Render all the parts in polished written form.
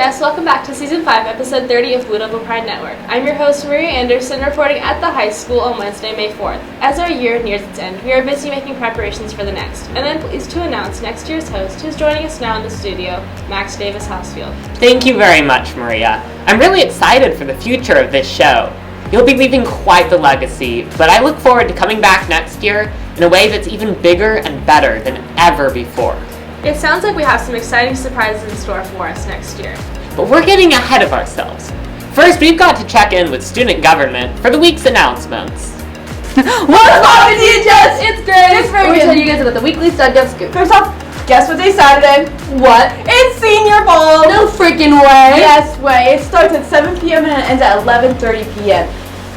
DHS, welcome back to Season 5, Episode 30 of Blue Devil Pride Network. I'm your host, Maria Anderson, reporting at the high school on Wednesday, May 4th. As our year nears its end, we are busy making preparations for the next, and I'm pleased to announce next year's host, who's joining us now in the studio, Max Davis-Housefield. Thank you very much, Maria. I'm really excited for the future of this show. You'll be leaving quite the legacy, but I look forward to coming back next year in a way that's even bigger and better than ever before. It sounds like we have some exciting surprises in store for us next year. But we're getting ahead of ourselves. First, we've got to check in with student government for the week's announcements. What's up, DHS? It's great. It's very good. Let me tell you guys about the weekly StudyGov scoop. First off, guess what day Saturday? What? It's senior ball! No freaking way! Yes way. It starts at 7 p.m. and it ends at 11:30 p.m.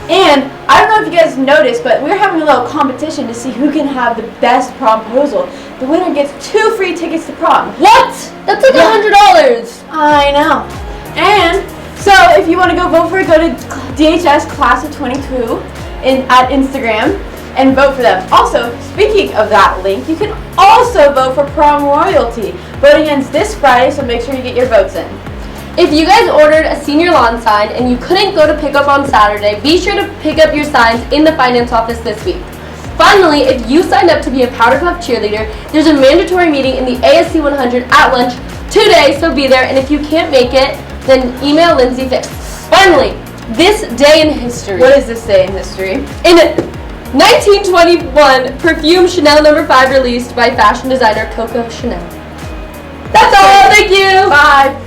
And I don't know if you guys noticed, but we're having a little competition to see who can have the best prom proposal. The winner gets 2 free tickets to prom. What? That's like $100. I know. And so if you want to go vote for it, go to DHS Class of 22 at Instagram and vote for them. Also, speaking of that link, you can also vote for prom royalty. Voting ends this Friday, so make sure you get your votes in. If you guys ordered a senior lawn sign and you couldn't go to pick up on Saturday, be sure to pick up your signs in the finance office this week. Finally, if you signed up to be a Powder Puff cheerleader, there's a mandatory meeting in the ASC 100 at lunch today, so be there. And if you can't make it, then email Lindsay Fitz. Finally, this day in history. What is this day in history? In 1921, perfume Chanel No. 5 released by fashion designer Coco Chanel. That's all. Thank you. Bye.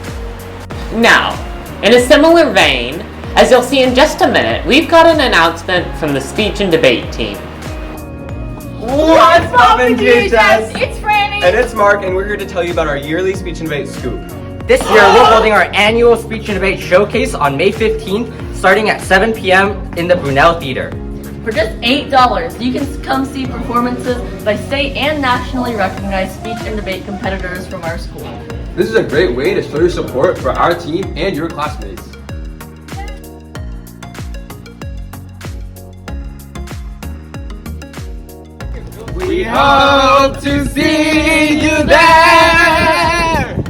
Now, in a similar vein, as you'll see in just a minute, we've got an announcement from the speech and debate team. What's poppin', DHS? It's Franny. And it's Mark, and we're here to tell you about our yearly speech and debate scoop. This year, we're holding our annual speech and debate showcase on May 15th, starting at 7 p.m. in the Brunel Theater. For just $8, you can come see performances by state and nationally recognized speech and debate competitors from our school. This is a great way to show your support for our team and your classmates. We hope to see you there!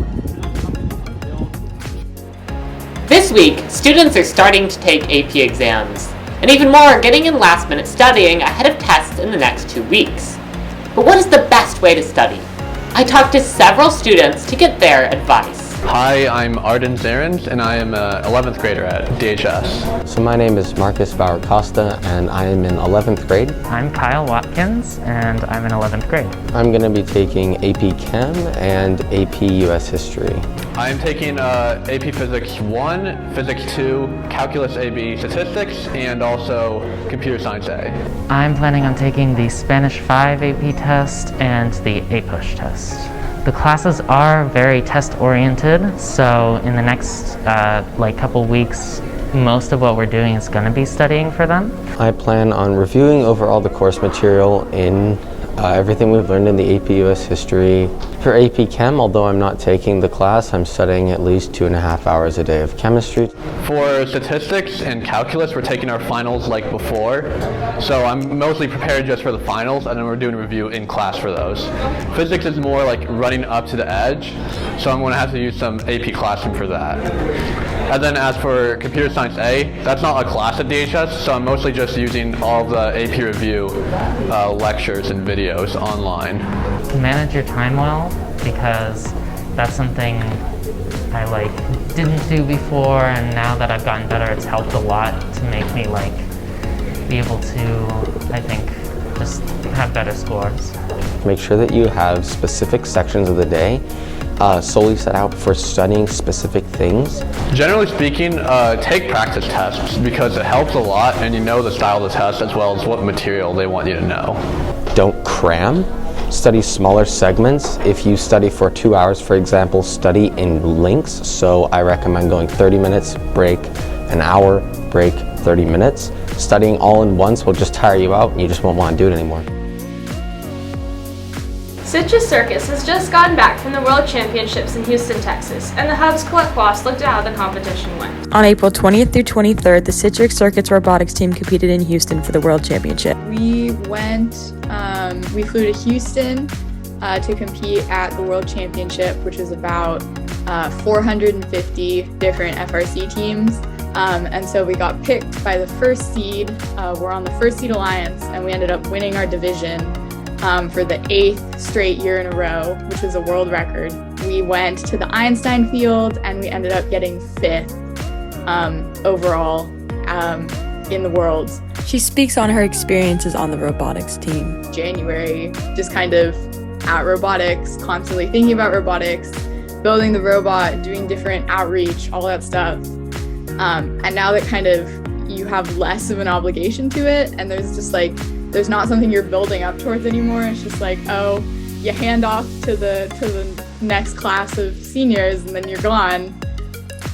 This week, students are starting to take AP exams, and even more, getting in last-minute studying ahead of tests in the next 2 weeks. But what is the best way to study? I talked to several students to get their advice. Hi, I'm Arden Zarens, and I am an 11th grader at DHS. So my name is Marcus Bauer-Costa, and I am in 11th grade. I'm Kyle Watkins, and I'm in 11th grade. I'm going to be taking AP Chem and AP US History. I'm taking AP Physics 1, Physics 2, Calculus AB, Statistics, and also Computer Science A. I'm planning on taking the Spanish 5 AP test and the APUSH test. The classes are very test-oriented, so in the next couple weeks, most of what we're doing is going to be studying for them. I plan on reviewing over all the course material in everything we've learned in the AP US History. For AP Chem, although I'm not taking the class, I'm studying at least 2.5 hours a day of chemistry. For statistics and calculus, we're taking our finals like before, so I'm mostly prepared just for the finals, and then we're doing a review in class for those. Physics is more like running up to the edge, so I'm going to have to use some AP Classroom for that. And then as for Computer Science A, that's not a class at DHS, so I'm mostly just using all the AP Review lectures and videos online. Manage your time well, because that's something I didn't do before, and now that I've gotten better, it's helped a lot to make me be able to, I think, just have better scores. Make sure that you have specific sections of the day solely set out for studying specific things. Generally speaking, take practice tests because it helps a lot, and you know the style of the test as well as what material they want you to know. Don't cram. Study smaller segments. If you study for 2 hours, for example, study in links. So I recommend going 30 minutes, break, an hour, break, 30 minutes. Studying all in once will just tire you out and you just won't want to do it anymore. Citrus Circus has just gotten back from the World Championships in Houston, Texas, and the Hub's Colette Quaas looked at how the competition went. On April 20th through 23rd, the Citrus Circuit's robotics team competed in Houston for the World Championship. We flew to Houston to compete at the World Championship, which is about 450 different FRC teams. And so we got picked by the first seed. We're on the first seed alliance, and we ended up winning our division for the 8th straight year in a row, which was a world record. We went to the Einstein field, and we ended up getting 5th overall in the worlds. She speaks on her experiences on the robotics team. January, just kind of at robotics, constantly thinking about robotics, building the robot, doing different outreach, all that stuff. And now that kind of you have less of an obligation to it, and there's not something you're building up towards anymore. It's just like, oh, you hand off to the next class of seniors, and then you're gone.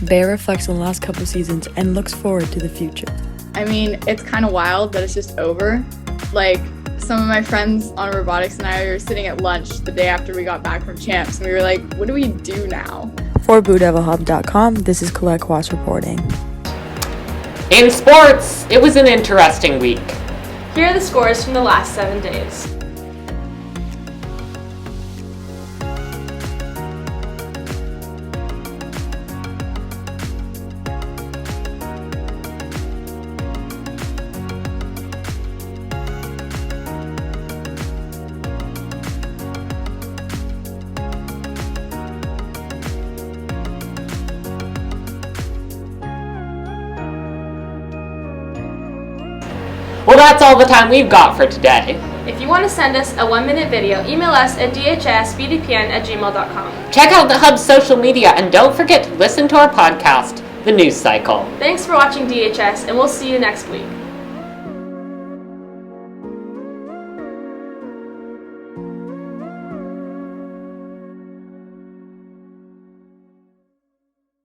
Bear reflects on the last couple seasons and looks forward to the future. I mean, it's kind of wild that it's just over. Like, some of my friends on robotics and I were sitting at lunch the day after we got back from champs, and we were like, what do we do now? For BlueDevilHub.com, this is Colette Quaas reporting. In sports, it was an interesting week. Here are the scores from the last 7 days. Well, that's all the time we've got for today. If you want to send us a 1-minute video, email us at dhsbdpn@gmail.com. Check out the Hub's social media, and don't forget to listen to our podcast, The News Cycle. Thanks for watching DHS, and we'll see you next week.